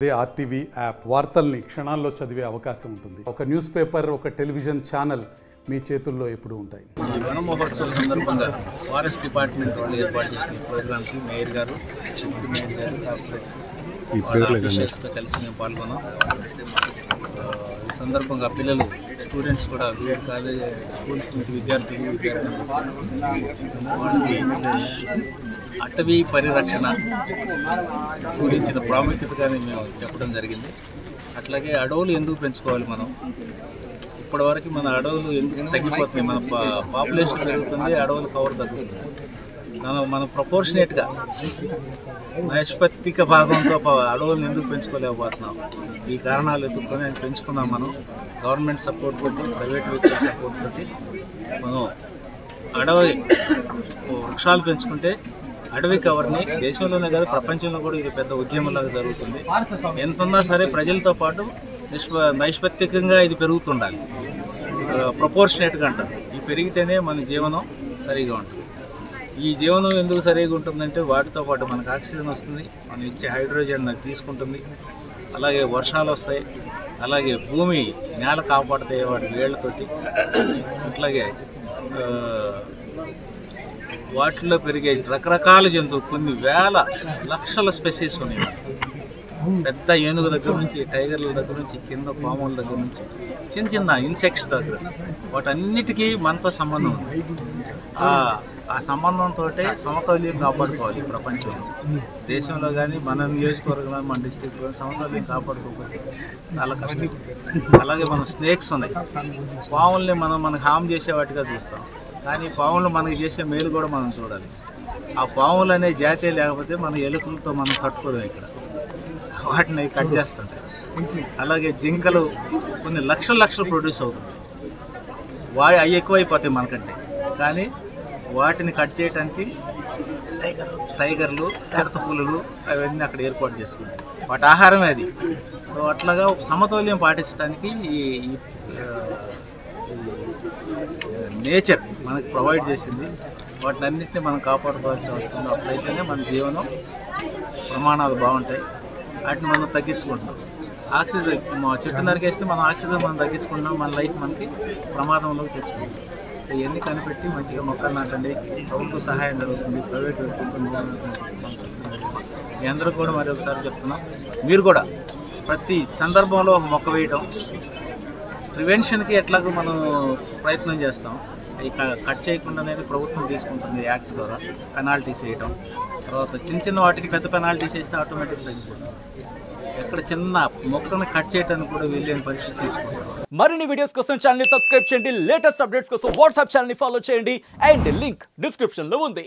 అదే RTV app వార్తల్ని క్షణాల్లో చదివే అవకాశం ఉంటుంది. ఒక న్యూస్ పేపర్, ఒక టెలివిజన్ ఛానల్ మీ చేతుల్లో ఎప్పుడు ఉంటాయి. వన మహోత్సవం సందర్భంగా ఫారెస్ట్ డిపార్ట్మెంట్ వాళ్ళు ఏర్పాటు చేసిన ఈ ప్రోగ్రామ్కి మేయర్ గారు, ఆఫీసర్స్తో కలిసి మేము పాల్గొన్నాం. ఈ సందర్భంగా పిల్లలు, స్టూడెంట్స్ కూడా వివిధ కాలేజ్ స్కూల్స్ నుంచి విద్యార్థులు వాళ్ళకి అటవీ పరిరక్షణ గురించిన ప్రాముఖ్యతగానే మేము చెప్పడం జరిగింది. అట్లాగే అడవులు ఎందుకు పెంచుకోవాలి, మనం ఇప్పటివరకు మన అడవులు ఎందుకు తగ్గిపోతున్నాయి, మన పాపులేషన్ పెరుగుతుంది, అడవులు కవర్ తగ్గుతుంది. మనం ప్రపోర్షనేట్గా నైష్పత్తిక భాగంతో అడవులను ఎందుకు పెంచుకోలేకపోతున్నాం, ఈ కారణాలు ఎదుర్కొని అది పెంచుకున్నాం. మనం గవర్నమెంట్ సపోర్ట్ తోటి, ప్రైవేట్ వ్యక్తుల సపోర్ట్ తోటి మనం అడవి వృక్షాలు పెంచుకుంటే అడవి కవర్ని దేశంలోనే కాదు ప్రపంచంలో కూడా ఇది పెద్ద ఉద్యమంలాగా జరుగుతుంది. ఎంత ఉన్నా సరే ప్రజలతో పాటు నైష్పత్తికంగా ఇది పెరుగుతుండాలి, ప్రపోర్షనేట్గా అంటారు. ఇది పెరిగితేనే మన జీవనం సరిగా ఉంటుంది. ఈ జీవనం ఎందుకు సరిగా ఉంటుందంటే వాటితో పాటు మనకు ఆక్సిజన్ వస్తుంది, మనం ఇచ్చే హైడ్రోజన్ అది తీసుకుంటుంది, అలాగే వర్షాలు వస్తాయి, అలాగే భూమి నేల కాపాడుతాయి వాటి వేళ్లతోటి. అట్లాగే వాటిలో పెరిగే రకరకాల జంతువులు, కొన్ని వేల లక్షల స్పెసీస్ ఉన్నాయి. పెద్ద ఏనుగు దగ్గర నుంచి, టైగర్ల దగ్గర నుంచి, కింద పాముల దగ్గర నుంచి, చిన్న చిన్న ఇన్సెక్ట్స్ దగ్గర, వాటన్నిటికీ మనతో సంబంధం ఉంది. ఆ సంబంధంతో సమతౌల్యం కాపాడుకోవాలి ప్రపంచంలో. దేశంలో కానీ మన నియోజకవర్గంలో, మన డిస్టిక్లో సమతౌల్యం కాపాడుకోకపోతే చాలా కష్టం. అలాగే మన స్నేక్స్ ఉన్నాయి, పాముల్ని మనకు హామ్ చేసే వాటిగా చూస్తాం, కానీ పాములు మనకి చేసే మేలు కూడా మనం చూడాలి. ఆ పాములు అనే జాతే లేకపోతే మన ఎలుకలతో మనం తట్టుకోలేం, ఇక్కడ వాటిని కట్ చేస్తుంటాయి. అలాగే జింకలు కొన్ని లక్షలు ప్రొడ్యూస్ అవుతుంది, అవి ఎక్కువైపోతాయి మనకంటే, కానీ వాటిని కట్ చేయడానికి టైగర్లు, చిరుతపులులు అవన్నీ అక్కడ ఏర్పాటు చేసుకుంటాయి, వాటి ఆహారమే అది. సో అట్లాగా సమతౌల్యం పాటించడానికి ఈ నేచర్ మనకు ప్రొవైడ్ చేసింది, వాటిని అన్నింటినీ మనం కాపాడుకోవాల్సి వస్తుంది. అట్లయితేనే మన జీవనం ప్రమాణాలు బాగుంటాయి. వాటిని మనం తగ్గించుకుంటున్నాం. ఆక్సిజన్ చెట్టు నరికేస్తే మనం ఆక్సిజన్ మనం తగ్గించుకుంటాం, మన లైఫ్ మనకి ప్రమాదంలోకి తెచ్చుకుంటాం. ఇవన్నీ కనిపెట్టి మంచిగా మొక్కలు నాటండి. ప్రభుత్వ సహాయం జరుగుతుంది, ప్రైవేట్ వ్యక్తులతో. మీ అందరూ కూడా మరి ఒకసారి చెప్తున్నాం, మీరు కూడా ప్రతి సందర్భంలో ఒక మొక్క వేయటం, ప్రివెన్షన్కి ఎట్లాగో మనం ప్రయత్నం చేస్తాం. అవి కట్ చేయకుండా అనేది ప్రభుత్వం తీసుకుంటుంది యాక్ట్ ద్వారా. పెనాల్టీస్ వేయటం, తర్వాత చిన్న వాటికి పెద్ద పెనాల్టీస్ వేస్తే ఆటోమేటిక్గా తగ్గిపోతుంది. ఎక్కడ చిన్న మొక్కను కట్ చేయడానికి కూడా వీలేని పరిస్థితి తీసుకుంటాం. మరిన్ని వీడియోస్ కోసం ఛానల్ ని సబ్స్క్రైబ్ చేయండి, లేటెస్ట్ అప్డేట్స్ కోసం వాట్సాప్ ఛానల్ ని ఫాలో చేయండి, అండ్ లింక్ డిస్క్రిప్షన్ లో ఉంది.